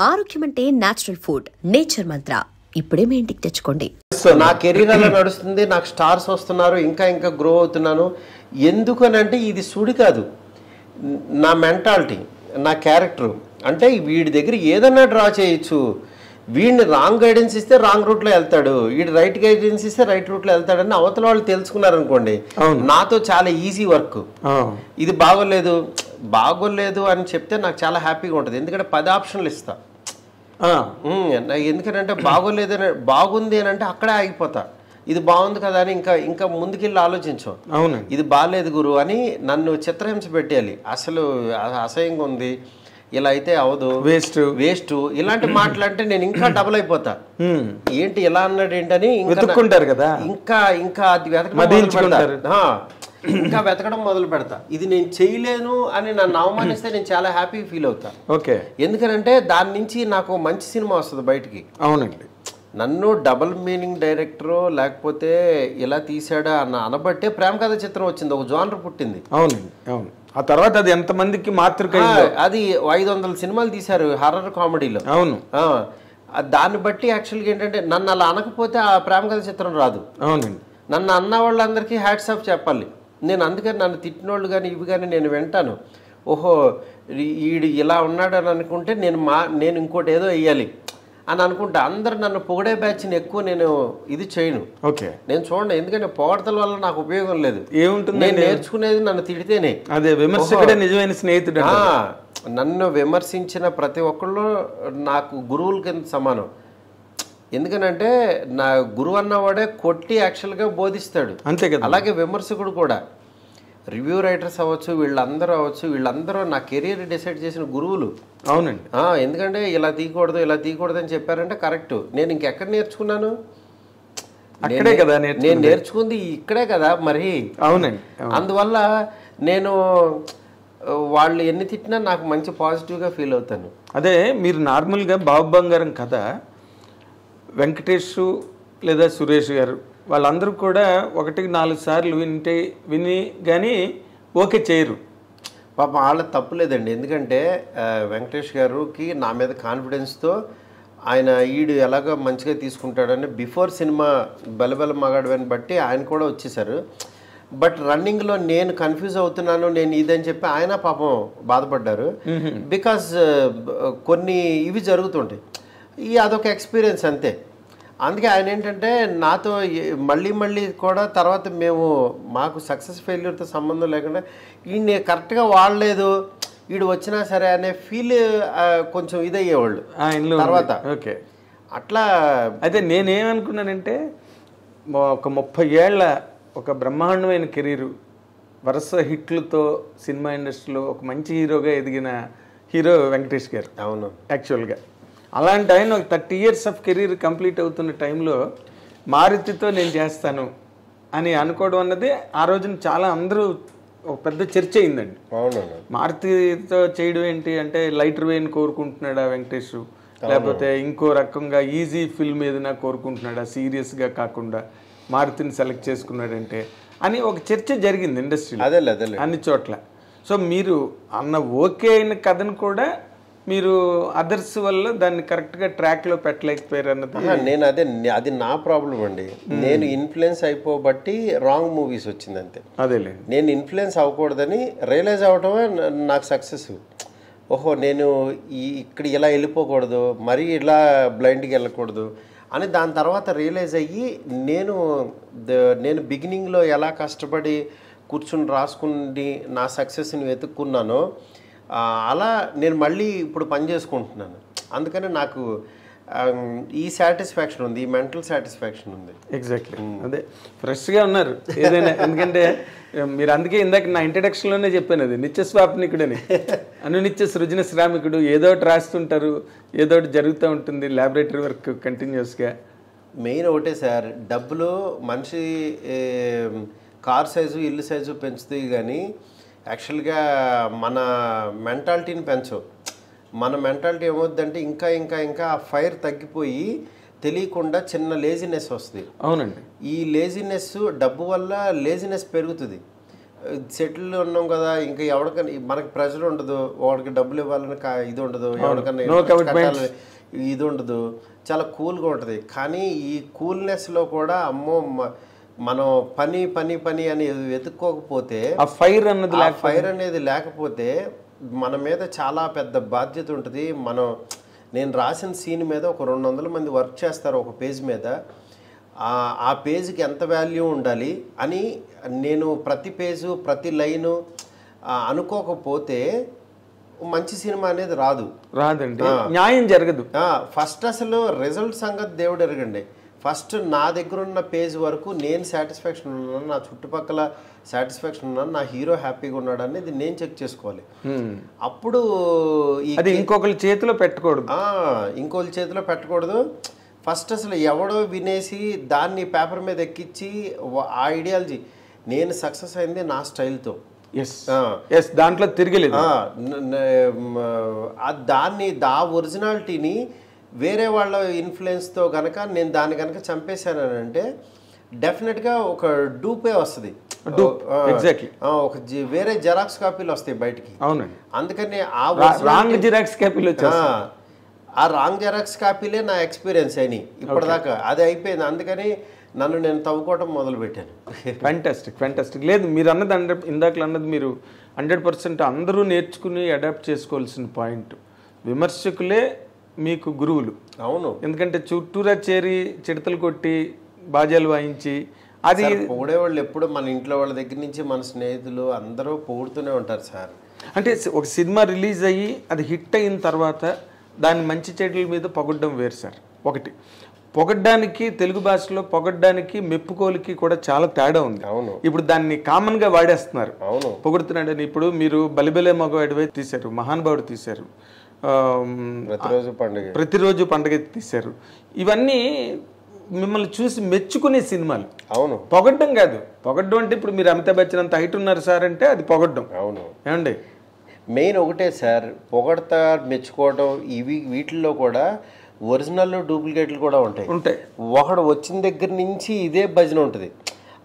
ఆరోగ్యం అంటే natural food, nature మంత్ర. ఇప్పుడే మీ ఇంటికి తెచ్చుకోండి. నా కెరీర్ అలా నడుస్తుంది, నాకు స్టార్స్ వస్తున్నారు, ఇంకా ఇంకా గ్రో అవుతున్నాను. ఎందుకనంటే ఇది సుడి కాదు, నా మెంటాలిటీ, నా క్యారెక్టర్. అంటే వీడి దగ్గర ఏదన్నా డ్రా చేయొచ్చు. వీడిని రాంగ్ గైడెన్స్ ఇస్తే రాంగ్ రూట్లో వెళ్తాడు, వీడి రైట్ గైడెన్స్ ఇస్తే రైట్ రూట్లో వెళ్తాడని అవతల వాళ్ళు తెలుసుకున్నారనుకోండి, నాతో చాలా ఈజీ వర్క్. ఇది బాగోలేదు అని చెప్తే నాకు చాలా హ్యాపీగా ఉంటుంది. ఎందుకంటే 10 ఆప్షన్లు ఇస్తా. ఎందుకంటే బాగుంది అని అంటే అక్కడే ఆగిపోతా. ఇది బాగుంది కదా అని ఇంకా ముందుకెళ్ళి ఆలోచించాం. ఇది బాగాలేదు గురు అని నన్ను చిత్రహింస పెట్టేయాలి. అసలు అసహ్యంగా ఉంది, ఇలా అయితే అవదు, వేస్ట్ ఇలాంటి మాటలు అంటే నేను ఇంకా డబుల్ అయిపోతా. ఏంటి ఇలా అన్నాడు ఏంటని ఇంకా అది వెతకడం మొదలు పెడతా. ఇది నేను చేయలేను అని నన్ను అవమానిస్తే నేను చాలా హ్యాపీ ఫీల్ అవుతా. ఎందుకంటే దాని నుంచి నాకు మంచి సినిమా వస్తుంది బయటికి. అవునండి, నన్ను డబుల్ మీనింగ్ డైరెక్టరో లేకపోతే ఇలా తీసాడా అన్న అనబట్టే ప్రేమ కథ చిత్రం వచ్చింది, ఒక జానర్ పుట్టింది. అవునండి, అవును. ఆ తర్వాత అది ఎంతమందికి మాతృక, అది 500 సినిమాలు తీశారు హర్రర్ కామెడీలో. అవును, దాన్ని బట్టి యాక్చువల్గా ఏంటంటే నన్ను అలా అనకపోతే ఆ ప్రేమ కథ చిత్రం రాదు. అవునండి, నన్ను అన్న వాళ్ళందరికీ హ్యాట్స్ ఆఫ్ చెప్పాలి. నేను అందుకని నన్ను తిట్టినోళ్ళు కానీ ఇవి కానీ నేను వింటాను. ఓహో ఈడు ఇలా ఉన్నాడు అని అనుకుంటే నేను ఇంకోటి ఏదో వేయాలి అని అనుకుంటా. అందరు నన్ను పొగడే బ్యాచ్ని ఎక్కువ నేను ఇది చేయను. నేను చూడండి, ఎందుకంటే పొగడతల వల్ల నాకు ఉపయోగం లేదు. ఏముంటుంది, నేను నేర్చుకునేది నన్ను తిడితేనే. అదే విమర్శకుడే నిజమైన స్నేహితుడు. నన్ను విమర్శించిన ప్రతి ఒక్కళ్ళు నాకు గురువుల కింద సమానం. ఎందుకనంటే నా గురువు అన్నవాడే కొట్టి యాక్చువల్గా బోధిస్తాడు, అంతే కదా. అలాగే విమర్శకుడు కూడా, రివ్యూ రైటర్స్ అవ్వచ్చు, వీళ్ళందరూ నా కెరీర్ డిసైడ్ చేసిన గురువులు. అవునండి, ఎందుకంటే ఇలా తీయకూడదు అని చెప్పారంటే కరెక్ట్. నేను ఇంకెక్కడ నేర్చుకున్నాను? అక్కడే కదా నేను నేర్చుకుంది, ఇక్కడే కదా మరి. అవునండి, అందువల్ల నేను వాళ్ళు ఎన్ని తిట్టినా నాకు మంచి పాజిటివ్గా ఫీల్ అవుతాను. అదే మీరు నార్మల్గా బాబు బంగారం కథ వెంకటేష్ లేదా సురేష్ గారు వాళ్ళందరూ కూడా 1-4 సార్లు విని కానీ ఓకే చేయరు. పాప వాళ్ళ తప్పులేదండి. ఎందుకంటే వెంకటేష్ గారికి నా మీద కాన్ఫిడెన్స్తో ఆయన ఈడు ఎలాగో మంచిగా తీసుకుంటాడని బిఫోర్ సినిమా బలబల మగాడని బట్టి ఆయన కూడా వచ్చేసారు. బట్ రన్నింగ్లో నేను కన్ఫ్యూజ్ అవుతున్నాను, నేను ఇదని చెప్పి ఆయన పాపం బాధపడ్డారు. బికాజ్ కొన్ని ఇవి జరుగుతుంటాయి, అదొక ఎక్స్పీరియన్స్ అంతే. అందుకే ఆయన ఏంటంటే నాతో మళ్ళీ కూడా తర్వాత మాకు సక్సెస్ ఫెయిల్యూర్తో సంబంధం లేకుండా ఈయన కరెక్ట్గా వాడలేదు, వీడు వచ్చినా సరే అనే ఫీల్ కొంచెం ఇదయ్యేవాళ్ళు తర్వాత. ఓకే, అట్లా అయితే నేనేమనుకున్నానంటే ఒక 30 ఏళ్ల ఒక బ్రహ్మాండమైన కెరీరు, వరుస హిట్లతో సినిమా ఇండస్ట్రీలో ఒక మంచి హీరోగా ఎదిగిన హీరో వెంకటేష్ గారు. అవును, యాక్చువల్గా అలాంటి ఆయన ఒక 30 years ఆఫ్ కెరీర్ కంప్లీట్ అవుతున్న టైంలో మారుతితో నేను చేస్తాను అని అనుకోవడం అన్నది ఆ రోజున చాలా అందరూ ఒక పెద్ద చర్చ అయిందండి. మారుతితో చేయడం ఏంటి అంటే లైటర్ వేని కోరుకుంటున్నాడా వెంకటేష్, లేకపోతే ఇంకో రకంగా ఈజీ ఫిల్మ్ ఏదైనా కోరుకుంటున్నాడా, సీరియస్గా కాకుండా మారుతిని సెలెక్ట్ చేసుకున్నాడంటే అని ఒక చర్చ జరిగింది ఇండస్ట్రీలో అన్ని చోట్ల. సో మీరు అన్న ఓకే అయిన కథను కూడా మీరు అదర్స్ వల్ల దాన్ని కరెక్ట్గా ట్రాక్లో పెట్టలేకపోయారు అన్నది. నేను అది నా ప్రాబ్లం అండి. నేను ఇన్ఫ్లుయెన్స్ అయిపోబట్టి రాంగ్ మూవీస్ వచ్చింది అంతే. అదేలే, నేను ఇన్ఫ్లుయెన్స్ అవ్వకూడదని రియలైజ్ అవ్వటమే నాకు సక్సెస్. ఓహో నేను ఇక్కడ ఇలా వెళ్ళిపోకూడదు, మరీ ఇలా బ్లైండ్గా వెళ్ళకూడదు అని దాని తర్వాత రియలైజ్ అయ్యి నేను బిగినింగ్లో ఎలా కష్టపడి కూర్చుని రాసుకుని నా సక్సెస్ని వెతుక్కున్నానో అలా నేను మళ్ళీ ఇప్పుడు పని చేసుకుంటున్నాను. అందుకని నాకు ఈ సాటిస్ఫాక్షన్ ఉంది, ఈ మెంటల్ సాటిస్ఫాక్షన్ ఉంది. ఎగ్జాక్ట్లీ, అదే ఫ్రెష్గా ఉన్నారు ఏదైనా. ఎందుకంటే మీరు అందుకే ఇందాక నా ఇంట్రడక్షన్లోనే చెప్పాను, అది నిత్యస్వాప్నికుడని, అనునిత్య సృజన శ్రామికుడు. ఏదో ఒకటి రాస్తుంటారు, ఏదో ఒకటి జరుగుతూ ఉంటుంది, ల్యాబొరేటరీ వర్క్ కంటిన్యూస్గా. మెయిన్ ఒకటే సార్, డబ్బులు మనిషి కార్ సైజు ఇల్లు సైజు పెంచుతాయి కానీ యాక్చువల్గా మన మెంటాలిటీని పెంచవు. మన మెంటాలిటీ ఏమవుద్దంటే ఇంకా ఆ ఫైర్ తగ్గిపోయి తెలియకుండా చిన్న లేజినెస్ వస్తుంది. అవునండి, ఈ లేజినెస్ డబ్బు వల్ల లేజినెస్ పెరుగుతుంది. సెటిల్ ఉన్నాం కదా, ఇంకా ఎవరికైనా మనకి ప్రెషర్ ఉండదు, వాడికి డబ్బులు ఇవ్వాలని ఇది ఉండదు, ఎవరికైనా కట్టాలని ఇది ఉండదు, చాలా కూల్గా ఉంటుంది. కానీ ఈ కూల్నెస్లో కూడా అమ్మో మనం పని పని పని అని వెతుక్కోకపోతే, ఆ ఫైర్ అనేది లేకపోతే మన మీద చాలా పెద్ద బాధ్యత ఉంటుంది. నేను రాసిన సీన్ మీద ఒక 200 మంది వర్క్ చేస్తారు ఒక పేజ్ మీద. ఆ పేజ్కి ఎంత వాల్యూ ఉండాలి అని నేను ప్రతి పేజు ప్రతి లైను అనుకోకపోతే మంచి సినిమా అనేది రాదండి, న్యాయం జరగదు. ఫస్ట్ అసలు రిజల్ట్ సంగతి దేవుడు ఎరగండి. ఫస్ట్ నా దగ్గర ఉన్న పేజ్ వరకు నేను సాటిస్ఫాక్షన్ ఉన్నాను, నా చుట్టుపక్కల సాటిస్ఫాక్షన్ ఉన్నాను, నా హీరో హ్యాపీగా ఉన్నాడు అనేది నేను చెక్ చేసుకోవాలి. అప్పుడు ఇంకొకరి చేతిలో పెట్టకూడదు. ఫస్ట్ అసలు ఎవడో వినేసి దాన్ని పేపర్ మీద ఎక్కించి ఆ ఐడియాలజీ నేను సక్సెస్ అయింది నా స్టైల్తో, దాంట్లో తిరగలేదు. దాన్ని ఒరిజినాలిటీని వేరే వాళ్ళ ఇన్ఫ్లుయెన్స్తో కనుక నేను దాన్ని కనుక చంపేశానంటే డెఫినెట్గా ఒక డూపే వస్తుంది, ఒక వేరే జెరాక్స్ కాపీలు వస్తాయి బయటికి. అవునండి, అందుకని రాంగ్ జెరాక్స్ కాపీలే నా ఎక్స్పీరియన్స్ అయినాయి ఇప్పటిదాకా. అది అయిపోయింది, అందుకని నన్ను నేను తవ్వుకోవటం మొదలు పెట్టాను. ఫ్యాంటాస్టిక్. లేదు, మీరు అన్నది ఇందాకలు అన్నది మీరు 100% అందరూ నేర్చుకుని అడాప్ట్ చేసుకోవాల్సిన పాయింట్. విమర్శకులే మీకు గురువులు. అవును, ఎందుకంటే చుట్టూరా చేరి చిడతలు కొట్టి బాజాలు వాయించి అది పొగిడేవాళ్ళు ఎప్పుడు మన ఇంట్లో వాళ్ళ దగ్గర నుంచి మన స్నేహితులు అందరూ పొగుడుతూనే ఉంటారు సార్. అంటే ఒక సినిమా రిలీజ్ అయ్యి అది హిట్ అయిన తర్వాత దాని మంచి చెడుల మీద పొగడ్డం వేరు సార్. ఒకటి పొగడ్డానికి, తెలుగు భాషలో పొగడ్డానికి మెప్పుకోలికి కూడా చాలా తేడా ఉంది. అవును, ఇప్పుడు దాన్ని కామన్ గా వాడేస్తున్నారు. అవును, పొగుడుతున్నాడని. ఇప్పుడు మీరు బలిబెలే మగవాడివే తీశారు, మహానుభావుడు తీశారు, ప్రతిరోజు పండుగ తీశారు. ఇవన్నీ మిమ్మల్ని చూసి మెచ్చుకునే సినిమాలు. అవును, పొగడ్డం కాదు. పొగడ్డం అంటే ఇప్పుడు మీరు అమితాబ్ బచ్చన్ అంత హైట్ ఉన్నారు సార్ అంటే అది పొగడ్డం. అవును, ఏమండి, మెయిన్ ఒకటే సార్, పొగడతా మెచ్చుకోవడం వీటిల్లో కూడా ఒరిజినల్ డూప్లికేట్లు కూడా ఉంటాయి. ఒకడు వచ్చిన దగ్గర నుంచి ఇదే భజన ఉంటుంది.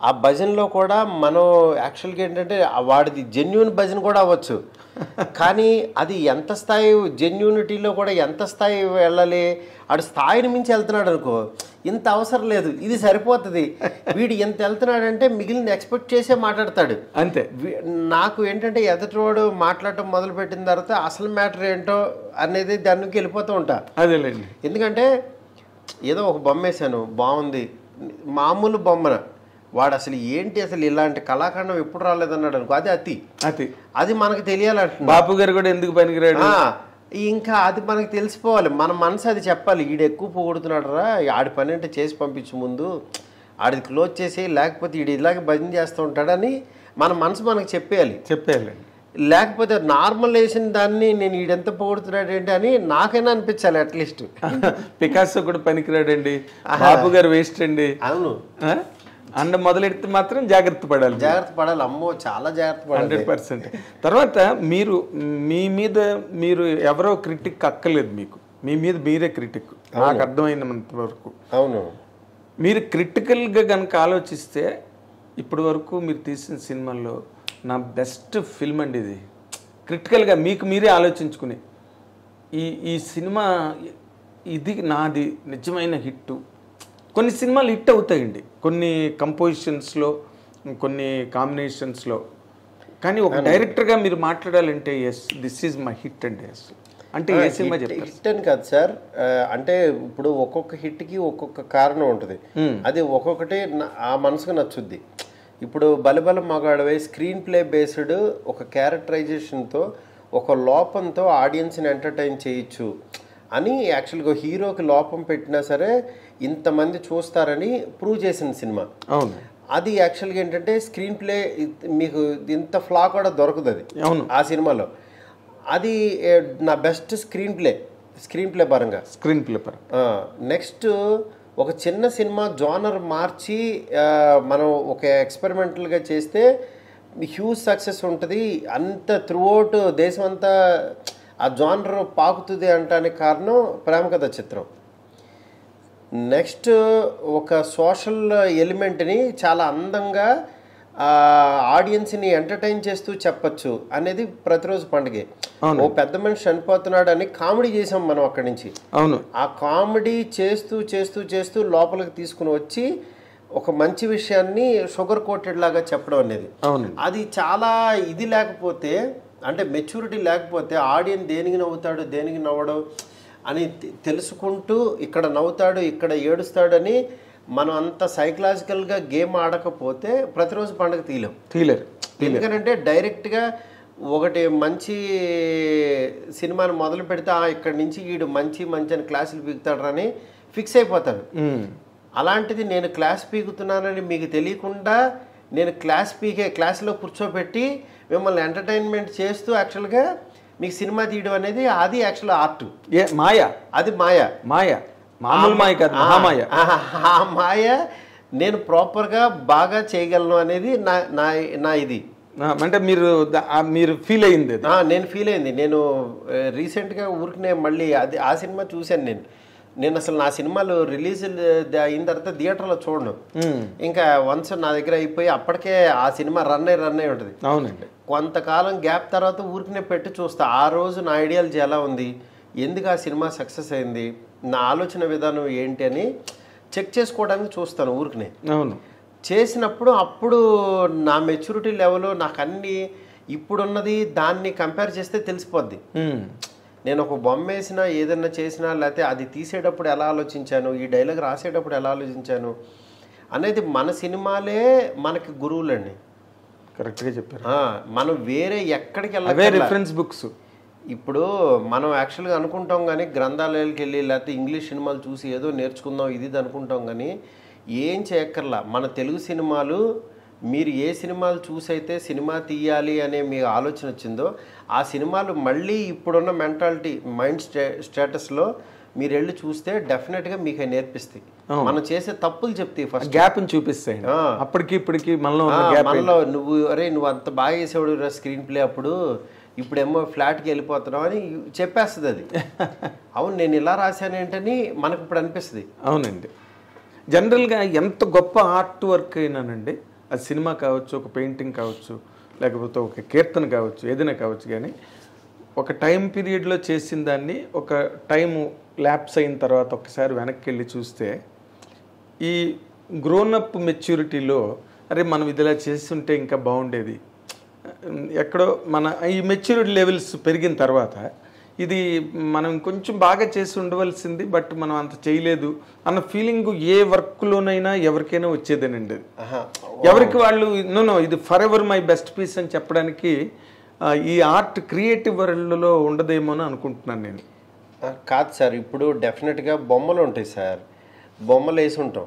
ఆ భజనలో కూడా మనం యాక్చువల్గా ఏంటంటే వాడిది జెన్యూన్ భజన కూడా అవ్వచ్చు, కానీ అది ఎంత స్థాయి జెన్యూనిటీలో కూడా ఎంత స్థాయి వెళ్ళాలి, ఆడు స్థాయిని మించి వెళ్తున్నాడు అనుకో, ఇంత అవసరం లేదు, ఇది సరిపోతుంది, వీడు ఎంత వెళ్తున్నాడంటే మిగిలిన ఎక్స్పెక్ట్ చేసే మాట్లాడతాడు అంతే. నాకు ఏంటంటే ఎదుటివాడు మాట్లాడటం మొదలుపెట్టిన తర్వాత అసలు మ్యాటర్ ఏంటో అనేది దానికి వెళ్ళిపోతూ ఉంటా. అదేలేండి, ఎందుకంటే ఏదో ఒక బొమ్మ వేసాను బాగుంది, మామూలు బొమ్మన, వాడు అసలు ఏంటి, అసలు ఇలాంటి కళాఖండం ఎప్పుడు రాలేదన్నాడు అనుకో, అది అది మనకు తెలియాలంటున్నా. బాపు గారు కూడా ఎందుకు పనికిరాడు, ఇంకా అది మనకు తెలిసిపోవాలి. మన మనసు అది చెప్పాలి, ఈడు ఎక్కువ పొగుడుతున్నాడు రా, ఆడి పని అంటే చేసి పంపించు ముందు, ఆడిది క్లోజ్ చేసి, లేకపోతే ఈడు ఇలాగే భజన చేస్తూ ఉంటాడని మన మనసు మనకు చెప్పేయాలి. లేకపోతే నార్మల్ వేసిన దాన్ని నేను ఈడెంత పొగుడుతున్నాడు ఏంటి అని నాకైనా అనిపించాలి అట్లీస్ట్. పికాసో కూడా పనికిరాడండి, బాపు గారు వేస్ట్ అండి. అవును, అండ్ మొదలెడితే మాత్రం జాగ్రత్త పడాలి. అమ్మో చాలా జాగ్రత్త పడాలి 100%. తర్వాత మీ మీద మీరు ఎవరో క్రిటిక్ అక్కర్లేదు, మీకు మీ మీద మీరే క్రిటిక్. నాకు అర్థమైనంత వరకు అవును, మీరు క్రిటికల్గా కనుక ఆలోచిస్తే ఇప్పటి వరకు మీరు తీసిన సినిమాల్లో నా బెస్ట్ ఫిల్మ్ అండి ఇది. క్రిటికల్గా మీకు మీరే ఆలోచించుకుని ఈ సినిమా ఇది నాది నిజమైన హిట్. కొన్ని సినిమాలు హిట్ అవుతాయండి, కొన్ని కంపోజిషన్స్లో, కొన్ని కాంబినేషన్స్లో, కానీ ఒక డైరెక్టర్గా మీరు మాట్లాడాలంటే yes this is my hit అండి. అంటే ఏ సినిమా చెప్తారు? హిట్ అని కాదు సార్, అంటే ఇప్పుడు ఒక్కొక్క హిట్కి ఒక్కొక్క కారణం ఉంటుంది, అది ఒక్కొక్కటి ఆ మనసుకు నచ్చుద్ది. ఇప్పుడు బలిబల మగాడవై స్క్రీన్ ప్లే బేస్డ్ ఒక క్యారెక్టరైజేషన్తో, ఒక లోపంతో ఆడియన్స్ని ఎంటర్టైన్ చేయొచ్చు అని యాక్చువల్గా హీరోకి లోపం పెట్టినా సరే ఇంతమంది చూస్తారని ప్రూవ్ చేసిన సినిమా. అవును, అది యాక్చువల్గా ఏంటంటే స్క్రీన్ ప్లే మీకు ఇంత ఫ్లా కూడా దొరకదు అది. అవును, ఆ సినిమాలో అది నా బెస్ట్ స్క్రీన్ ప్లే పరంగా. నెక్స్ట్ ఒక చిన్న సినిమా జోనర్ మార్చి మనం ఒక ఎక్స్పెరిమెంటల్గా చేస్తే హ్యూజ్ సక్సెస్ ఉంటుంది, అంత త్రూఅవుట్ దేశం అంతా ఆ జానర్ పాకుతుంది అంటానికి కారణం ప్రేమ కథ చిత్రం. నెక్స్ట్ ఒక సోషల్ ఎలిమెంట్ని చాలా అందంగా ఆడియన్స్ని ఎంటర్టైన్ చేస్తూ చెప్పచ్చు అనేది ప్రతిరోజు పండుగే. ఓ పెద్ద మనిషి చనిపోతున్నాడు అని కామెడీ చేసాం మనం అక్కడి నుంచి. అవును, ఆ కామెడీ చేస్తూ చేస్తూ చేస్తూ లోపలికి తీసుకుని వచ్చి ఒక మంచి విషయాన్ని షుగర్ కోటెడ్ లాగా చెప్పడం అనేది, అది చాలా ఇది లేకపోతే, అంటే మెచ్యూరిటీ లేకపోతే ఆడియన్స్ దేనికి నవ్వుతాడు దేనికి నవ్వడు అని తెలుసుకుంటూ ఇక్కడ నవ్వుతాడు ఇక్కడ ఏడుస్తాడని మనం అంత సైకలాజికల్గా గేమ్ ఆడకపోతే ప్రతిరోజు పండుగ తీయలేరు. ఎందుకంటే డైరెక్ట్గా ఒకటి మంచి సినిమాని మొదలు పెడితే ఇక్కడి నుంచి వీడు మంచి మంచి అని క్లాసులు పీకుతాడు అని ఫిక్స్ అయిపోతాడు. అలాంటిది నేను క్లాస్ పీకుతున్నానని మీకు తెలియకుండా నేను క్లాస్లో కూర్చోబెట్టి మిమ్మల్ని ఎంటర్టైన్మెంట్ చేస్తూ యాక్చువల్గా మీకు సినిమా తీయడం అనేది అది యాక్చువల్ ఆర్ట్. మాయ, అది మాయ మామూలు మాయ కాదు, మహామాయ. ఆ మాయ నేను ప్రాపర్గా బాగా చేయగలను అనేది నా ఇది. అంటే మీరు ఫీల్ అయింది? నేను ఫీల్ అయింది. నేను రీసెంట్గా ఊరికి మళ్ళీ ఆ సినిమా చూశాను. నేను అసలు నా సినిమాలు రిలీజ్ అయిన తర్వాత థియేటర్లో చూడను. ఇంకా వన్స్ నా దగ్గర అయిపోయి అప్పటికే ఆ సినిమా రన్ అయి ఉంటుంది. అవునండి. కొంతకాలం గ్యాప్ తర్వాత ఊరికినే పెట్టి చూస్తా ఆ రోజు నా ఐడియాలజీ ఎలా ఉంది, ఎందుకు ఆ సినిమా సక్సెస్ అయింది, నా ఆలోచన విధానం ఏంటి అని చెక్ చేసుకోవడానికి చూస్తాను ఊరికినే. అవును, చేసినప్పుడు అప్పుడు నా మెచ్యూరిటీ లెవెల్ నాకు అన్నీ ఇప్పుడున్నది దాన్ని కంపేర్ చేస్తే తెలిసిపోద్ది. నేను ఒక బొమ్మ వేసినా ఏదన్నా చేసినా లేకపోతే అది తీసేటప్పుడు ఎలా ఆలోచించాను, ఈ డైలాగ్ రాసేటప్పుడు ఎలా ఆలోచించాను అనేది మన సినిమాలే మనకి గురువులండి. కరెక్ట్గా చెప్పారు. మనం వేరే ఎక్కడికి వెళ్ళాలి, రిఫరెన్స్ బుక్స్. ఇప్పుడు మనం యాక్చువల్గా అనుకుంటాం కానీ గ్రంథాలయాలకు వెళ్ళి లేకపోతే ఇంగ్లీష్ సినిమాలు చూసి ఏదో నేర్చుకుందాం ఇది అనుకుంటాం కానీ ఏం చేయక్కర్లా. మన తెలుగు సినిమాలు మీరు ఏ సినిమాలు చూసైతే సినిమా తీయాలి అనే మీ ఆలోచన వచ్చిందో ఆ సినిమాలు మళ్ళీ ఇప్పుడున్న మెంటాలిటీ మైండ్ స్టేటస్లో మీరు వెళ్ళి చూస్తే డెఫినెట్గా మీకు నేర్పిస్తాయి. మనం చేసే తప్పులు చెప్తాయి, ఫస్ట్ గ్యాప్ని చూపిస్తాయి. అప్పటికి ఇప్పటికి మనలో నువ్వు అంత బాగా చేసేవాడు స్క్రీన్ ప్లే అప్పుడు, ఇప్పుడేమో ఫ్లాట్కి వెళ్ళిపోతున్నావు అని చెప్పేస్తుంది అది. అవును నేను ఇలా రాశాను ఏంటని మనకు ఇప్పుడు అనిపిస్తుంది. అవునండి. జనరల్గా ఎంత గొప్ప ఆర్ట్ వర్క్ అయినానండి, అది సినిమా కావచ్చు, ఒక పెయింటింగ్ కావచ్చు, లేకపోతే ఒక కీర్తన కావచ్చు, ఏదైనా కావచ్చు, కానీ ఒక టైం పీరియడ్లో చేసిన దాన్ని ఒక టైము ల్యాప్స్ అయిన తర్వాత ఒకసారి వెనక్కి వెళ్ళి చూస్తే ఈ గ్రోనప్ మెచ్యూరిటీలో అరే మనం ఇదిలా చేస్తుంటే ఇంకా బాగుండేది, ఎక్కడో మన ఈ మెచ్యూరిటీ లెవెల్స్ పెరిగిన తర్వాత ఇది మనం కొంచెం బాగా చేసి ఉండవలసింది బట్ మనం అంత చేయలేదు అన్న ఫీలింగ్ ఏ వర్క్లోనైనా ఎవరికైనా వచ్చేదేనండి. ఎవరికి వాళ్ళు నో ఇది forever my best piece అని చెప్పడానికి ఈ ఆర్ట్ క్రియేటివ్ వరల్డ్లో ఉండదేమో అని అనుకుంటున్నాను నేను. కాదు సార్, ఇప్పుడు డెఫినెట్గా బొమ్మలు ఉంటాయి సార్, బొమ్మలు వేసి ఉంటాం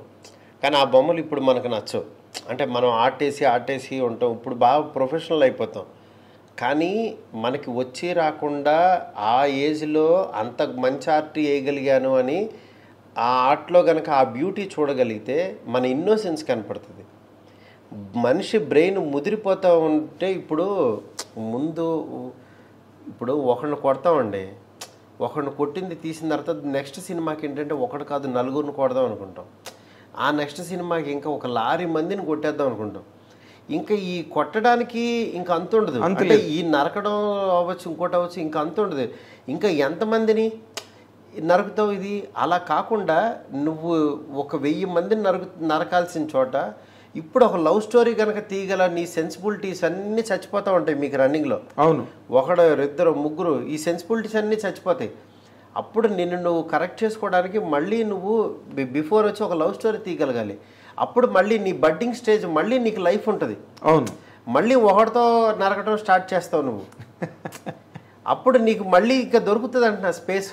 కానీ ఆ బొమ్మలు ఇప్పుడు మనకు నచ్చవు. అంటే మనం ఆర్టేసి ఉంటాం, ఇప్పుడు బాగా ప్రొఫెషనల్ అయిపోతాం. కానీ మనకి వచ్చి రాకుండా ఆ ఏజ్లో అంత మంచి ఆర్ట్ వేయగలిగాను అని ఆ ఆర్ట్లో కనుక ఆ బ్యూటీ చూడగలిగితే మన ఇన్నోసెన్స్ కనపడుతుంది. మనిషి బ్రెయిన్ ముదిరిపోతూ ఉంటే ఇప్పుడు ఒకరిని కొడతామండి, ఒకరిని కొట్టింది తీసిన తర్వాత నెక్స్ట్ సినిమాకి ఏంటంటే ఒకటి కాదు నలుగురిని కొడదాం అనుకుంటాం. ఆ నెక్స్ట్ సినిమాకి ఇంకా ఒక లారీ మందిని కొట్టేద్దాం అనుకుంటాం. ఇంకా ఈ కొట్టడానికి ఇంకా అంత ఉండదు, అంటే ఈ నరకడం అవ్వచ్చు ఇంకోటి అవ్వచ్చు ఇంకా అంత ఉండదు. ఇంకా ఎంతమందిని నరుకుతావు ఇది? అలా కాకుండా నువ్వు 1000 మందిని నరకాల్సిన చోట ఇప్పుడు ఒక లవ్ స్టోరీ కనుక తీయగల నీ సెన్సిబిలిటీస్ అన్నీ చచ్చిపోతూ ఉంటాయి మీకు రన్నింగ్లో. అవును, ఒకడు 2 3 ఈ సెన్సిబిలిటీస్ అన్నీ చచ్చిపోతాయి. అప్పుడు నువ్వు కరెక్ట్ చేసుకోవడానికి మళ్ళీ నువ్వు బిఫోర్ వచ్చి ఒక లవ్ స్టోరీ తీయగలగాలి. అప్పుడు మళ్ళీ నీ బడ్డింగ్ స్టేజ్ మళ్ళీ నీకు లైఫ్ ఉంటుంది. అవును, మళ్ళీ ఒకటితో నరకడం స్టార్ట్ చేస్తావు నువ్వు. అప్పుడు నీకు మళ్ళీ ఇంకా దొరుకుతుంది అంటున్నా స్పేస్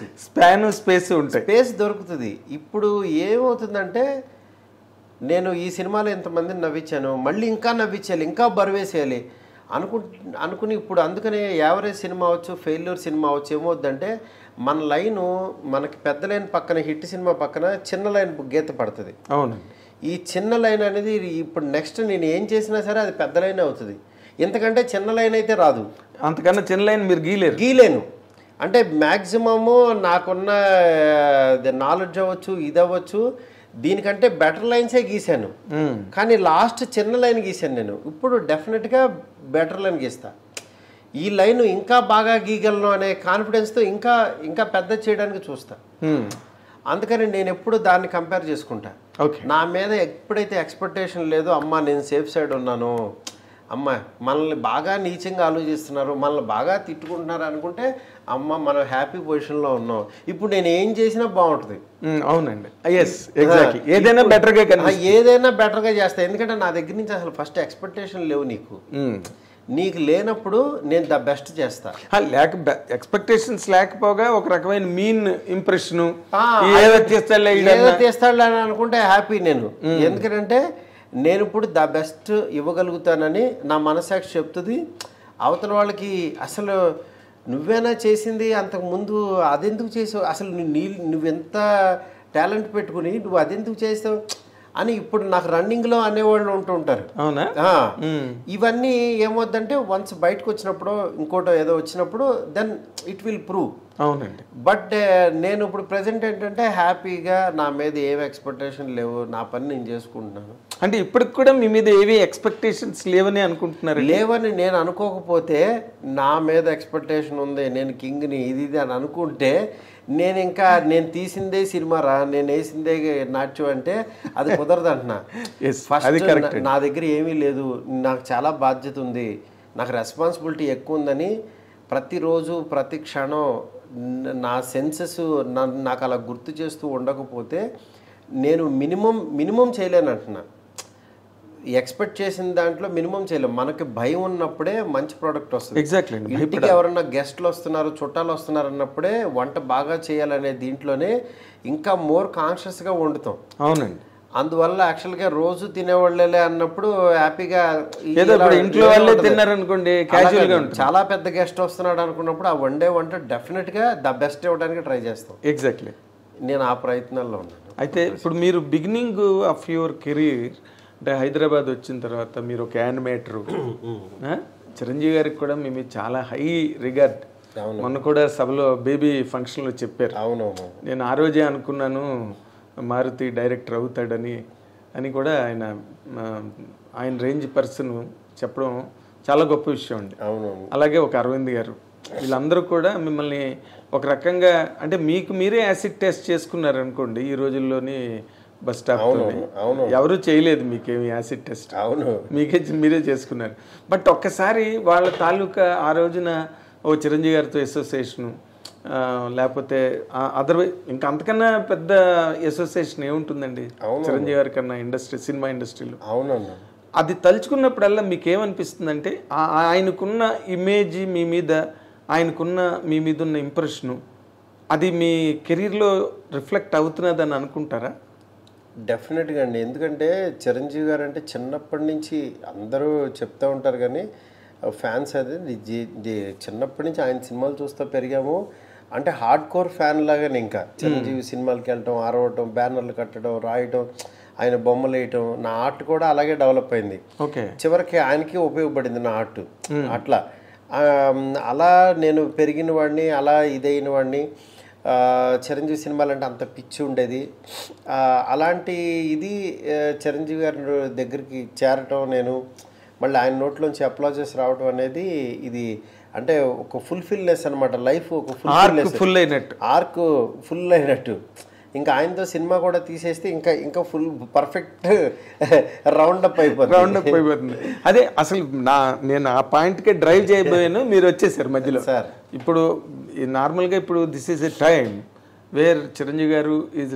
దొరుకుతుంది. ఇప్పుడు ఏమవుతుందంటే నేను ఈ సినిమాలో ఇంతమందిని నవ్వించాను, మళ్ళీ ఇంకా నవ్వించాలి, ఇంకా బరువేసేయాలి అనుకుని ఇప్పుడు అందుకనే యావరేజ్ సినిమా అవచ్చు, ఫెయిల్యూర్ సినిమా అవచ్చు ఏమవుద్దంటే మన లైను మనకి పెద్ద లైన్ పక్కన హిట్ సినిమా పక్కన చిన్న లైన్ గీత పడుతుంది. అవును, ఈ చిన్న లైన్ అనేది ఇప్పుడు నెక్స్ట్ నేను ఏం చేసినా సరే అది పెద్ద లైన్ అవుతుంది. ఎందుకంటే చిన్న లైన్ అయితే రాదు, అంతకన్నా చిన్న లైన్ మీరు గీలేను. అంటే మ్యాక్సిమము నాకున్న నాలెడ్జ్ అవ్వచ్చు, ఇది అవ్వచ్చు, దీనికంటే బెటర్ లైన్సే గీశాను, కానీ లాస్ట్ చిన్న లైన్ గీశాను నేను. ఇప్పుడు డెఫినెట్గా బెటర్ లైన్ గీస్తా. ఈ లైన్ ఇంకా బాగా గీయగలను అనే కాన్ఫిడెన్స్తో ఇంకా ఇంకా పెద్ద చేయడానికి చూస్తా. అందుకని నేను ఎప్పుడు దాన్ని కంపేర్ చేసుకుంటా. నా మీద ఎప్పుడైతే ఎక్స్పెక్టేషన్ లేదో, అమ్మ నేను సేఫ్ సైడ్ ఉన్నాను, అమ్మ మనల్ని బాగా నీచంగా ఆలోచిస్తున్నారు, మనల్ని బాగా తిట్టుకుంటున్నారు అనుకుంటే అమ్మ మనం హ్యాపీ పొజిషన్లో ఉన్నాం, ఇప్పుడు నేను ఏం చేసినా బాగుంటుంది. అవునండి, ఏదైనా బెటర్గా చేస్తా. ఎందుకంటే నా దగ్గర నుంచి అసలు ఫస్ట్ ఎక్స్పెక్టేషన్ లేవు. నీకు లేనప్పుడు నేను ద బెస్ట్ చేస్తా. ఎక్స్పెక్టేషన్స్ లేకపోగా ఒక రకమైన మీన్ ఇంప్రెషన్ తీస్తాడు అని అనుకుంటే హ్యాపీ నేను. ఎందుకంటే నేను ఇప్పుడు ద బెస్ట్ ఇవ్వగలుగుతానని నా మనసాక్షి చెప్తుంది. అవతల వాళ్ళకి అసలు నువ్వేనా చేసింది అంతకుముందు, అదెందుకు చేసావు, అసలు నువ్వెంత టాలెంట్ పెట్టుకుని నువ్వు అదెందుకు చేసావు అని ఇప్పుడు నాకు రన్నింగ్లో అనేవాళ్ళు ఉంటుంటారు. అవునా? ఇవన్నీ ఏమవుద్దంటే వన్స్ బయటకు వచ్చినప్పుడు ఇంకోటో ఏదో వచ్చినప్పుడు దెన్ ఇట్ విల్ ప్రూవ్. అవునండి. బట్ నేను ఇప్పుడు ప్రెసెంట్ ఏంటంటే హ్యాపీగా, నా మీద ఏమి ఎక్స్పెక్టేషన్ లేవు, నా పని నేను చేసుకుంటున్నాను. అంటే ఇప్పటికి కూడా మీ మీద ఏవి ఎక్స్పెక్టేషన్స్ లేవని అనుకుంటున్నారు? లేవని నేను అనుకోకపోతే, నా మీద ఎక్స్పెక్టేషన్ ఉంది, నేను కింగ్ని ఇది అని అనుకుంటే, నేను తీసిందే సినిమా రా, నేను వేసిందే నాట్యం అంటే అది కుదరదు అంటున్నా. ఫస్ట్ నా దగ్గర ఏమీ లేదు, నాకు చాలా బాధ్యత ఉంది, నాకు రెస్పాన్సిబిలిటీ ఎక్కువ ఉందని ప్రతిరోజు ప్రతి క్షణం నా సెన్సెస్ నాకు అలా గుర్తు చేస్తూ ఉండకపోతే నేను మినిమం చేయలేను అంటున్నా. ఎక్స్పెక్ట్ చేసిన దాంట్లో మినిమం చేయలేము. మనకి భయం ఉన్నప్పుడే మంచి ప్రోడక్ట్ వస్తుంది. ఎగ్జాక్ట్లీ. ఇంటికి ఎవరన్నా గెస్ట్లు వస్తున్నారు, చుట్టాలు వస్తున్నారు అన్నప్పుడే వంట బాగా చేయాలనే దీంట్లోనే ఇంకా మోర్ కాన్షియస్గా వండుతాం. అవునండి. అందువల్ల యాక్చువల్గా రోజు తినేవాళ్ళే అన్నప్పుడు హ్యాపీగా ఇంట్లో వాళ్ళే తిన్నారనుకోండి, చాలా పెద్ద గెస్ట్ వస్తున్నాడు అనుకున్నప్పుడు ఆ వంట డెఫినెట్గా ద బెస్ట్ ఇవ్వడానికి ట్రై చేస్తాం. ఎగ్జాక్ట్లీ. నేను ఆ ప్రయత్నాల్లో ఉన్నాను. అయితే ఇప్పుడు మీరు బిగినింగ్ ఆఫ్ యువర్ కెరీర్ అంటే హైదరాబాద్ వచ్చిన తర్వాత మీరు ఒక యానిమేటరు, చిరంజీవి గారికి కూడా మేము చాలా హై రిగార్డ్. మొన్న కూడా సభలో బేబీ ఫంక్షన్లో చెప్పారు. అవునవును. నేను ఆ రోజే అనుకున్నాను మారుతి డైరెక్టర్ అవుతాడని కూడా ఆయన రేంజ్ పర్సన్ చెప్పడం చాలా గొప్ప విషయం అండి. అవునవును. అలాగే ఒక అరవింద్ గారు, వీళ్ళందరూ కూడా మిమ్మల్ని ఒక రకంగా అంటే మీకు మీరే యాసిడ్ టెస్ట్ చేసుకున్నారు అనుకోండి. ఈ రోజుల్లోని బస్ స్టాప్ ఎవరు చేయలేదు మీకేమి యాసిడ్ టెస్ట్, మీరే చేసుకున్నారు. బట్ ఒక్కసారి వాళ్ళ తాలూకా ఆ రోజున ఓ చిరంజీవి గారితో అసోసియేషను, లేకపోతే అదర్వైజ్ ఇంకా అంతకన్నా పెద్ద అసోసియేషన్ ఏముంటుందండి చిరంజీవి గారి కన్నా సినిమా ఇండస్ట్రీలో. అవునండి. అది తలుచుకున్నప్పుడల్లా మీకేమనిపిస్తుందంటే ఆయనకున్న ఇమేజ్ మీ మీద, ఆయనకున్న మీ మీద ఉన్న ఇంప్రెషను అది మీ కెరీర్లో రిఫ్లెక్ట్ అవుతున్నదని అనుకుంటారా? డెఫినెట్గా అండి. ఎందుకంటే చిరంజీవి గారు అంటే చిన్నప్పటి నుంచి అందరూ చెప్తూ ఉంటారు, కానీ ఫ్యాన్స్ అది చిన్నప్పటి నుంచి ఆయన సినిమాలు చూస్తూ పెరిగాము. అంటే హార్డ్ కోర్ ఫ్యాన్ లాగానే ఇంకా చిరంజీవి సినిమాలకి వెళ్ళటం, ఆరవటం, బ్యానర్లు కట్టడం, రాయటం, ఆయన బొమ్మలు వేయటం, నా ఆర్ట్ కూడా అలాగే డెవలప్ అయింది. చివరికి ఆయనకి ఉపయోగపడింది నా ఆర్ట్. అలా నేను పెరిగిన వాడిని, అలా ఇదైన వాడిని. చిరంజీవి సినిమాలు అంటే అంత పిచ్చి ఉండేది. అలాంటి ఇది చిరంజీవి గారి దగ్గరికి చేరటం, నేను మళ్ళీ ఆయన నోట్లోంచి అప్లాజెస్ రావడం అనేది ఇది అంటే ఒక ఫుల్ఫిల్నెస్ అనమాట. లైఫ్ ఒక ఆర్క్ ఫుల్ అయినట్టు. ఇంకా ఆయనతో సినిమా కూడా తీసేస్తే ఇంకా ఫుల్ పర్ఫెక్ట్ రౌండప్ అయిపోతుంది. అదే అసలు నేను ఆ పాయింట్కే డ్రైవ్ చేయబోయాను, మీరు వచ్చేసారు మధ్యలో. సార్ ఇప్పుడు నార్మల్గా ఇప్పుడు this is a time where Chiranjeevi గారు is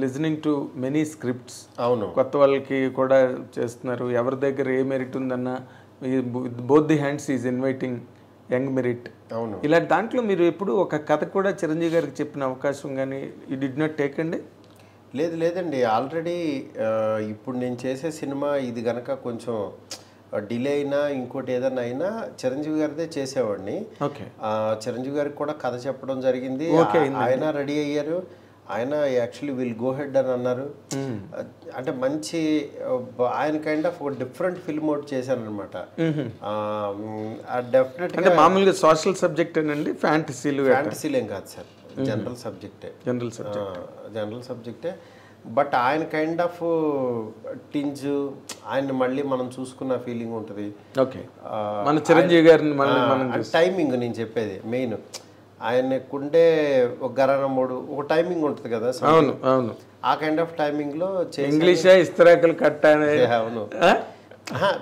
listening to many scripts. అవును. కొత్త వాళ్ళకి కూడా చేస్తున్నారు. ఎవరి దగ్గర ఏ మెరిట్ ఉందన్న both the hands is inviting young merit. అవును. ఇలాంటి దాంట్లో మీరు ఎప్పుడు ఒక కథ కూడా చిరంజీవి గారికి చెప్పిన అవకాశం కానీ యూ డిడ్ నాట్ టేక్ అండి? లేదండి. ఆల్రెడీ ఇప్పుడు నేను చేసే సినిమా ఇది కనుక కొంచెం డిలే అయినా ఇంకోటి ఏదైనా అయినా చిరంజీవి గారిదే చేసేవాడిని. చిరంజీవి గారికి కూడా కథ చెప్పడం జరిగింది. ఆయన రెడీ అయ్యారు. ఆయన యాక్చువల్లీ విల్ గో హెడ్ అని అన్నారు. అంటే మంచి ఆయన కైండ్ ఆఫ్ ఒక డిఫరెంట్ ఫిల్మ్ ఒకటి చేశాను అనమాట. డెఫినెట్గా మామూలుగా సోషల్ సబ్జెక్ట్ అండి, ఫ్యాంటసీలు ఏం కాదు సార్, జనరల్ సబ్జెక్టే. జనరల్ సబ్జెక్టే. బట్ ఆయన కైండ్ ఆఫ్ టింజ్ ఆయన మళ్ళీ మనం చూసుకున్న ఫీలింగ్ ఉంటుంది. ఓకే, మన చిరంజీవి గారిని టైమింగ్ నేను చెప్పేది మెయిన్ ఆయనకుండే ఒక గరణముడు ఒక టైమింగ్ ఉంటుంది కదా. అవును అవును, ఆ కైండ్ ఆఫ్ టైమింగ్ లో ఇంగ్లీష్ ఇస్తరాకులు కట్ట. అవును,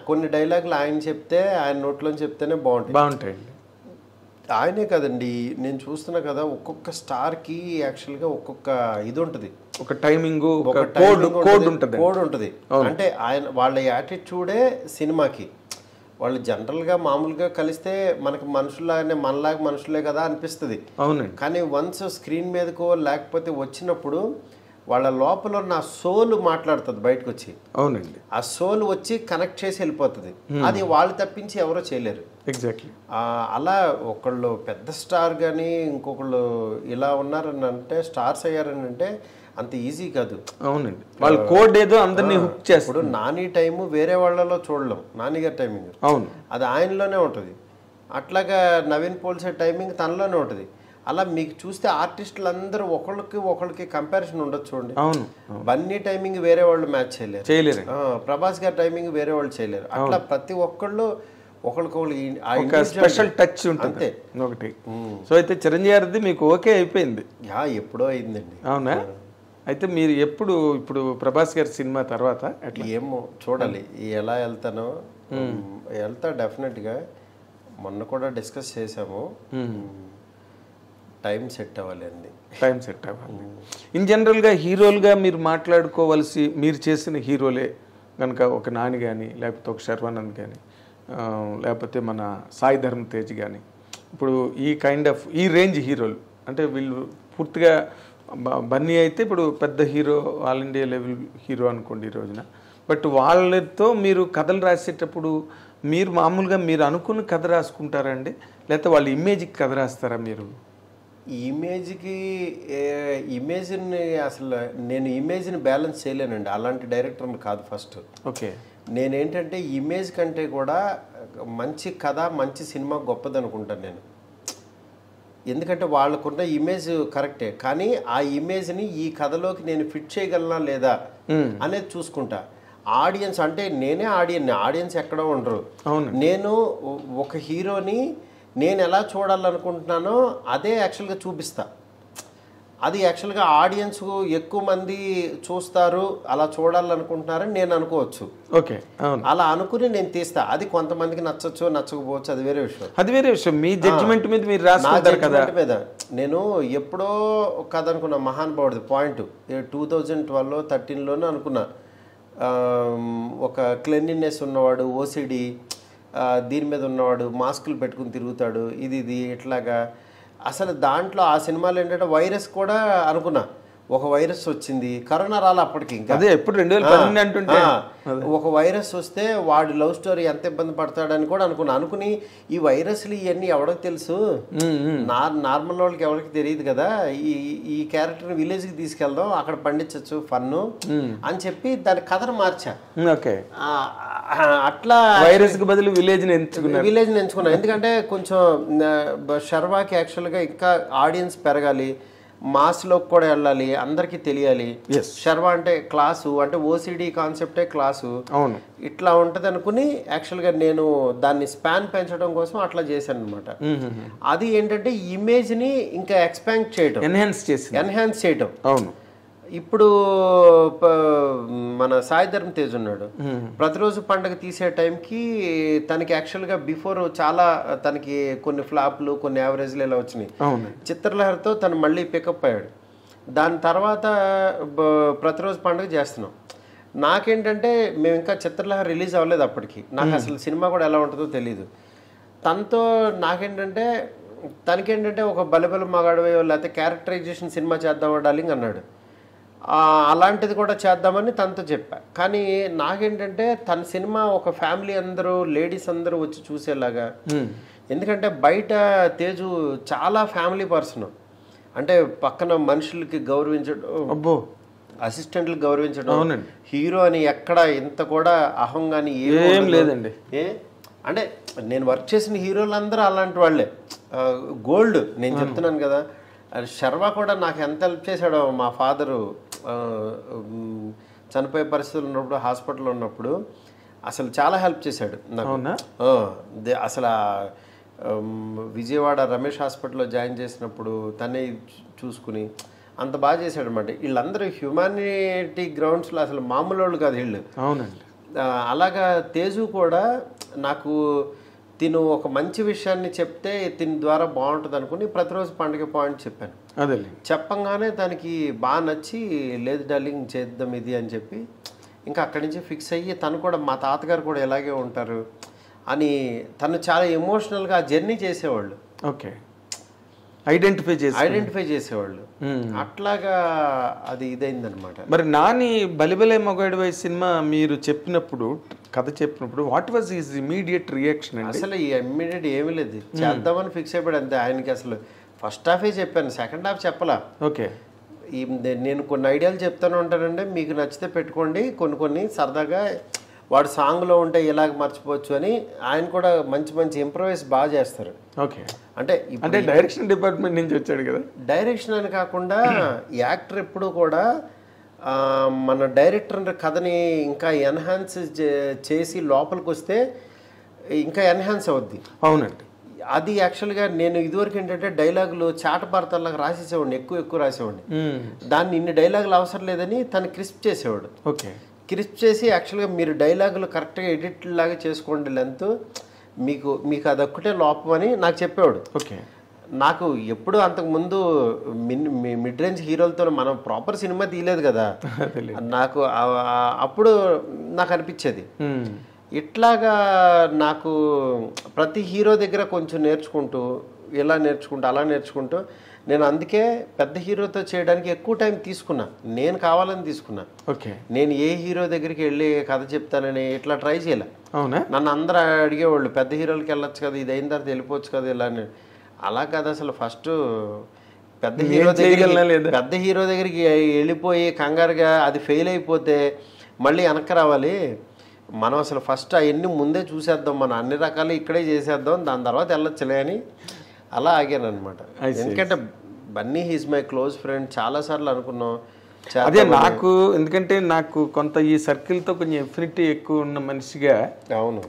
కొన్ని డైలాగులు ఆయన చెప్తే ఆయన నోట్లో చెప్తేనే బాగుంటాయండి. ఆయనే కదండి నేను చూస్తున్నా కదా, ఒక్కొక్క స్టార్ కి యాక్చువల్ గా ఒక్కొక్క ఇది ఉంటుంది, ఒక టైమింగ్ కోడ్ ఉంటుంది. అంటే ఆయన వాళ్ళ యాటిట్యూడే సినిమాకి. వాళ్ళు జనరల్గా మామూలుగా కలిస్తే మనకు మనుషులాగానే మనలాగా మనుషులే కదా అనిపిస్తుంది. అవునండి. కానీ వన్స్ స్క్రీన్ మీదకో లేకపోతే వచ్చినప్పుడు వాళ్ళ లోపల ఉన్న సోల్ మాట్లాడుతుంది బయటకు వచ్చి. అవునండి, ఆ సోల్ వచ్చి కనెక్ట్ చేసి వెళ్ళిపోతుంది. అది వాళ్ళు తప్పించి ఎవరో చేయలేరు. ఎగ్జాక్ట్లీ. అలా ఒకళ్ళు పెద్ద స్టార్ కానీ ఇంకొకళ్ళు ఇలా ఉన్నారని అంటే స్టార్స్ అయ్యారని అంటే అంత ఈజీ కాదు. అవునండి, వాళ్ళ కోడ్ ఏదో అందరినీ హుక్ చేస్తారు. ఇప్పుడు నాని టైము వేరే వాళ్ళలో చూడలేం, నాని గారి టైమింగ్ అవును అది ఆయనలోనే ఉంటుంది. అట్లాగా నవీన్ పోల్సే టైమింగ్ తనలోనే ఉంటుంది. అలా మీకు చూస్తే ఆర్టిస్టులు అందరూ ఒకళ్ళకి కంపారిజన్ ఉండొచ్చు చూడండి. అవును, బన్నీ టైమింగ్ వేరే వాళ్ళు మ్యాచ్ చేయలేరు, ప్రభాస్ గారి టైమింగ్ వేరే వాళ్ళు చేయలేరు. అట్లా ప్రతి ఒక్కళ్ళు ఒకళ్ళకొకళ్ళు స్పెషల్ టచ్ ఉంటుంది ఒకటి. సో అయితే చిరంజీవి గారిది మీకు ఓకే అయిపోయింది? ఎప్పుడో అయిందండి. అవునా? అయితే మీరు ఇప్పుడు ప్రభాస్ గారి సినిమా తర్వాత ఏమో చూడాలి ఎలా వెళ్తానో. వెళ్తా డెఫినెట్గా. మొన్న కూడా డిస్కస్ చేసాము, టైం సెట్ అవ్వాలి. ఇన్ జనరల్గా హీరోలుగా మీరు మాట్లాడుకోవాల్సి మీరు చేసిన హీరోలే కనుక ఒక నాని కానీ లేకపోతే ఒక శర్వానంద్ కానీ లేకపోతే మన సాయి ధర్మ తేజ్ కానీ, ఇప్పుడు ఈ కైండ్ ఆఫ్ ఈ రేంజ్ హీరోలు అంటే వీళ్ళు పూర్తిగా బన్నీ అయితే ఇప్పుడు పెద్ద hero, all India level hero అనుకోండి ఈ రోజున. బట్ వాళ్ళతో మీరు కథలు రాసేటప్పుడు మీరు మామూలుగా మీరు అనుకున్న కథ రాసుకుంటారండి, లేకపోతే వాళ్ళ ఇమేజ్కి కథ రాస్తారా మీరు? ఇమేజ్ని అసలు నేను ఇమేజ్ని బ్యాలెన్స్ చేయలేనండి. అలాంటి డైరెక్టర్ని కాదు. ఫస్ట్ ఓకే, నేనేంటంటే ఇమేజ్ కంటే కూడా మంచి కథ మంచి సినిమా గొప్పది అనుకుంటాను నేను. ఎందుకంటే వాళ్ళకున్న ఇమేజ్ కరెక్టే, కానీ ఆ ఇమేజ్ని ఈ కథలోకి నేను ఫిట్ చేయగలనా లేదా అనేది చూసుకుంటా. ఆడియన్స్ అంటే నేనే ఆడియన్స్ ఎక్కడో ఉండరు. నేను ఒక హీరోని నేను ఎలా చూడాలనుకుంటున్నానో అదే యాక్చువల్గా చూపిస్తా. అది యాక్చువల్గా ఆడియన్స్ ఎక్కువ మంది చూస్తారు, అలా చూడాలనుకుంటున్నారని నేను అనుకోవచ్చు. ఓకే, అలా అనుకుని నేను తీస్తా. అది కొంతమందికి నచ్చచ్చు నచ్చకపోవచ్చు, అది వేరే విషయం. మీ జడ్జిమెంట్ మీద మీరు రాసుకుంటారు కదా. మీద నేను ఎప్పుడో కథ అనుకున్నా, మహానుభావుడిది పాయింట్ 2012-13లోనే అనుకున్నా. ఒక క్లెన్లీనెస్ ఉన్నవాడు, ఓసిడి దీని మీద ఉన్నవాడు, మాస్కులు పెట్టుకుని తిరుగుతాడు, ఇది ఇట్లాగా. అసలు దాంట్లో ఆ సినిమాలో ఏంటంటే వైరస్ కూడా అనుకున్నా. ఒక వైరస్ వచ్చింది, కరోనా రాలే అప్పటికి. ఇంకా ఎప్పుడు 2012 అంటుంటే ఒక వైరస్ వస్తే వాడి లవ్ స్టోరీ ఎంత ఇబ్బంది పడతాడని కూడా అనుకుని ఈ వైరస్లు ఇవన్నీ ఎవరికి తెలుసు, నార్మల్ వాళ్ళకి ఎవరికి తెలియదు కదా, ఈ క్యారెక్టర్ని విలేజ్కి తీసుకెళ్దాం, అక్కడ పండించచ్చు ఫన్ను అని చెప్పి దాని కథను మార్చా. అట్లా వైరస్ కి బదులు విలేజ్ని ఎంచుకున్నా. ఎందుకంటే కొంచెం శర్వాకి యాక్చువల్గా ఇంకా ఆడియన్స్ పెరగాలి, మాస్లోకి కూడా వెళ్ళాలి, అందరికీ తెలియాలి. శర్వా అంటే క్లాసు, అంటే ఓసిడి కాన్సెప్టే క్లాసు. అవును, ఇట్లా ఉంటుంది అనుకుని యాక్చువల్గా నేను దాన్ని స్పాన్ పెంచడం కోసం అట్లా చేశాను అనమాట. అది ఏంటంటే ఇమేజ్ని ఇంకా ఎక్స్పాండ్ చేయడం, ఎన్హాన్స్ చేయడం. అవును. ఇప్పుడు మన సాయి ధర్మ తేజ్ ఉన్నాడు, ప్రతిరోజు పండుగ తీసే టైంకి తనకి యాక్చువల్గా బిఫోర్ చాలా తనకి కొన్ని ఫ్లాప్లు కొన్ని యావరేజ్లు ఇలా వచ్చినాయి. చిత్రలహరితో తను మళ్ళీ పికప్ అయ్యాడు. దాని తర్వాత ప్రతిరోజు పండుగ చేస్తున్నాం. నాకేంటంటే మేము ఇంకా చిత్రలహరి రిలీజ్ అవ్వలేదు అప్పటికి, నాకు అసలు సినిమా కూడా ఎలా ఉంటుందో తెలీదు. తనతో నాకేంటంటే తనకేంటంటే ఒక బలబల మగాడవో లేకపోతే క్యారెక్టరైజేషన్ సినిమా చేద్దామా డార్లింగ్ అన్నాడు. అలాంటిది కూడా చేద్దామని తనతో చెప్పా. కానీ నాకేంటంటే తన సినిమా ఒక ఫ్యామిలీ అందరూ లేడీస్ అందరూ వచ్చి చూసేలాగా, ఎందుకంటే బయట తేజు చాలా ఫ్యామిలీ పర్సన్. అంటే పక్కన మనుషులకి గౌరవించడం, అసిస్టెంట్లకు గౌరవించడం, హీరో అని ఎక్కడ ఇంత కూడా అహం కానీ ఏం లేదండి. అంటే నేను వర్క్ చేసిన హీరోలందరూ అలాంటి వాళ్ళే, గోల్డ్. నేను చెప్తున్నాను కదా, శర్వా కూడా నాకు ఎంత హెల్ప్ చేశాడో. మా ఫాదరు చనిపోయే పరిస్థితులు ఉన్నప్పుడు హాస్పిటల్లో ఉన్నప్పుడు అసలు చాలా హెల్ప్ చేశాడు నాకు. అసలు విజయవాడ రమేష్ హాస్పిటల్లో జాయిన్ చేసినప్పుడు తనే చూసుకుని అంత బాగా చేశాడు అనమాట. వీళ్ళందరూ హ్యుమానిటీ గ్రౌండ్స్లో అసలు మామూలు వాళ్ళు కాదు వీళ్ళు. అవునండి. అలాగా తేజు కూడా నాకు తిను ఒక మంచి విషయాన్ని చెప్తే దీని ద్వారా బాగుంటుంది అనుకుని ప్రతిరోజు పండుగ పాయింట్ చెప్పాను. అదే చెప్పంగానే దానికి బాగా నచ్చి లేదు డార్లింగ్ చేద్దాం ఇది అని చెప్పి ఇంకా అక్కడి నుంచి ఫిక్స్ అయ్యి తను కూడా మా తాతగారు కూడా ఇలాగే ఉంటారు అని తను చాలా ఎమోషనల్గా ఆ జర్నీ చేసేవాళ్ళు. ఓకే, ఐడెంటిఫై చేసేవాళ్ళు. అట్లాగా అది ఇదైందనమాట. మరి నాని బలిబలే మగాడివై సినిమా మీరు చెప్పినప్పుడు, కథ చెప్పినప్పుడు what was his immediate reaction? అసలు ఈ ఇమ్మీడియట్ ఏమీ లేదు, చేద్దామని ఫిక్స్ అయిపోయాడు అంతే. ఆయనకి అసలు ఫస్ట్ హాఫే చెప్పాను, సెకండ్ హాఫ్ చెప్పలా. ఓకే, నేను కొన్ని ఐడియాలు చెప్తాను ఉంటానండి, మీకు నచ్చితే పెట్టుకోండి, కొన్ని సరదాగా వాడు సాంగ్లో ఉంటే ఇలాగ మర్చిపోవచ్చు అని. ఆయన కూడా మంచి మంచి ఇంప్రవైజ్ బాగా చేస్తారు. ఓకే, అంటే డైరెక్షన్ డిపార్ట్మెంట్ నుంచి వచ్చాడు కదా. డైరెక్షన్ అని కాకుండా యాక్టర్ ఎప్పుడు కూడా మన డైరెక్టర్ కథని ఇంకా ఎన్హాన్స్ చేసి లోపలికి వస్తే ఇంకా ఎన్హాన్స్ అవుద్ది. అవునండి. అది యాక్చువల్గా నేను ఇదివరకు ఏంటంటే డైలాగులు చాటపారతల్లాగా రాసేసేవాడిని, ఎక్కువ రాసేవాడిని. దాన్ని ఇన్ని డైలాగులు అవసరం లేదని తను క్రిస్ప్ చేసేవాడు. ఓకే, క్రిస్ప్ చేసి యాక్చువల్గా మీరు డైలాగులు కరెక్ట్గా ఎడిట్ లాగా చేసుకోండి, లెంత్ మీకు అదొక్కటే లోపం అని నాకు చెప్పేవాడు. ఓకే, నాకు ఎప్పుడు అంతకుముందు మిడ్ రేంజ్ హీరోలతో మనం ప్రాపర్ సినిమా తీయలేదు కదా, నాకు అప్పుడు నాకు అనిపించేది ఇట్లాగా. నాకు ప్రతి హీరో దగ్గర కొంచెం నేర్చుకుంటూ ఇలా నేర్చుకుంటూ అలా నేర్చుకుంటూ నేను అందుకే పెద్ద హీరోతో చేయడానికి ఎక్కువ టైం తీసుకున్నా, నేను కావాలని తీసుకున్నా. ఓకే, నేను ఏ హీరో దగ్గరికి వెళ్ళి కథ చెప్తానని ఇట్లా ట్రై చేయలే. అవునా? నన్ను అందరూ అడిగేవాళ్ళు పెద్ద హీరోలకి వెళ్ళొచ్చు కదా, ఇది అయిన తర్వాత వెళ్ళిపోవచ్చు కదా ఇలా అని. అలా కాదు, అసలు ఫస్ట్ పెద్ద హీరో దగ్గరికి వెళ్ళిపోయి కంగారుగా అది ఫెయిల్ అయిపోతే మళ్ళీ వెనక్కి రావాలి. మనం అసలు ఫస్ట్ అవన్నీ ముందే చూసేద్దాం, మనం అన్ని రకాలు ఇక్కడే చేసేద్దాం, దాని తర్వాత వెళ్ళొచ్చులే అని అలా ఆగాను అనమాట. ఎందుకంటే Bunny he's my close friend, చాలాసార్లు అనుకున్నాం. అదే నాకు, ఎందుకంటే నాకు కొంత ఈ సర్కిల్తో కొంచెం ఎఫినిటీ ఎక్కువ ఉన్న మనిషిగా, అవును,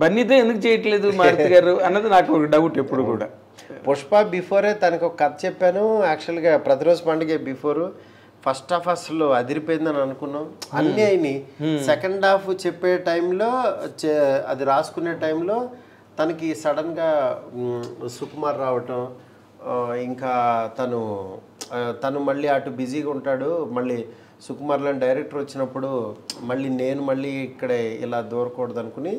బన్నీతో ఎందుకు చేయట్లేదు మారుతి గారు అన్నది నాకు ఒక డౌట్ ఎప్పుడు కూడా. పుష్ప బిఫోరే తనకు ఒక కథ చెప్పాను యాక్చువల్గా, ప్రతిరోజు పండుగ బిఫోరు. ఫస్ట్ హాఫ్ అసలు అదిరిపోయిందని అనుకున్నాం, అన్నీ అయినాయి. సెకండ్ హాఫ్ చెప్పే టైంలో అది రాసుకునే టైంలో తనకి సడన్గా సుకుమార్ రావటం, ఇంకా తను మళ్ళీ అటు బిజీగా ఉంటాడు. మళ్ళీ సుకుమార్లోని డైరెక్టర్ వచ్చినప్పుడు మళ్ళీ ఇక్కడ ఇలా దూరకూడదు అనుకుని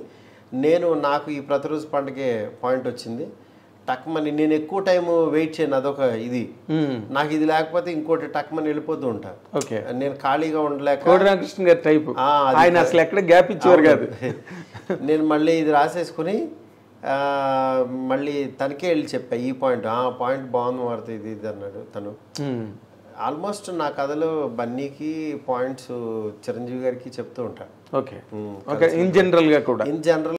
నాకు ఈ ప్రతిరోజు పండుగే పాయింట్ వచ్చింది. టక్మని నేను ఎక్కువ టైం వెయిట్ చేయను, అదొక ఇది. నాకు ఇది లేకపోతే ఇంకోటి టక్మని వెళ్ళిపోతూ ఉంటా. నేను ఖాళీగా ఉండలేక కోడిరామకృష్ణ గారి టైప్, ఆయన అసలు ఎక్కడ గ్యాప్ ఇచ్చేవారు కాదు. నేను మళ్ళీ ఇది రాసేసుకుని మళ్ళీ తనకే వెళ్ళి చెప్పా ఈ పాయింట్ బాగుంది మారుతుంది ఇది అన్నాడు తను. ఆల్మోస్ట్ నా కథలో బన్నీకి పాయింట్స్ చిరంజీవి గారికి చెప్తూ ఉంటాను. ఓకే, ఇన్ జనరల్ గా కూడా. In general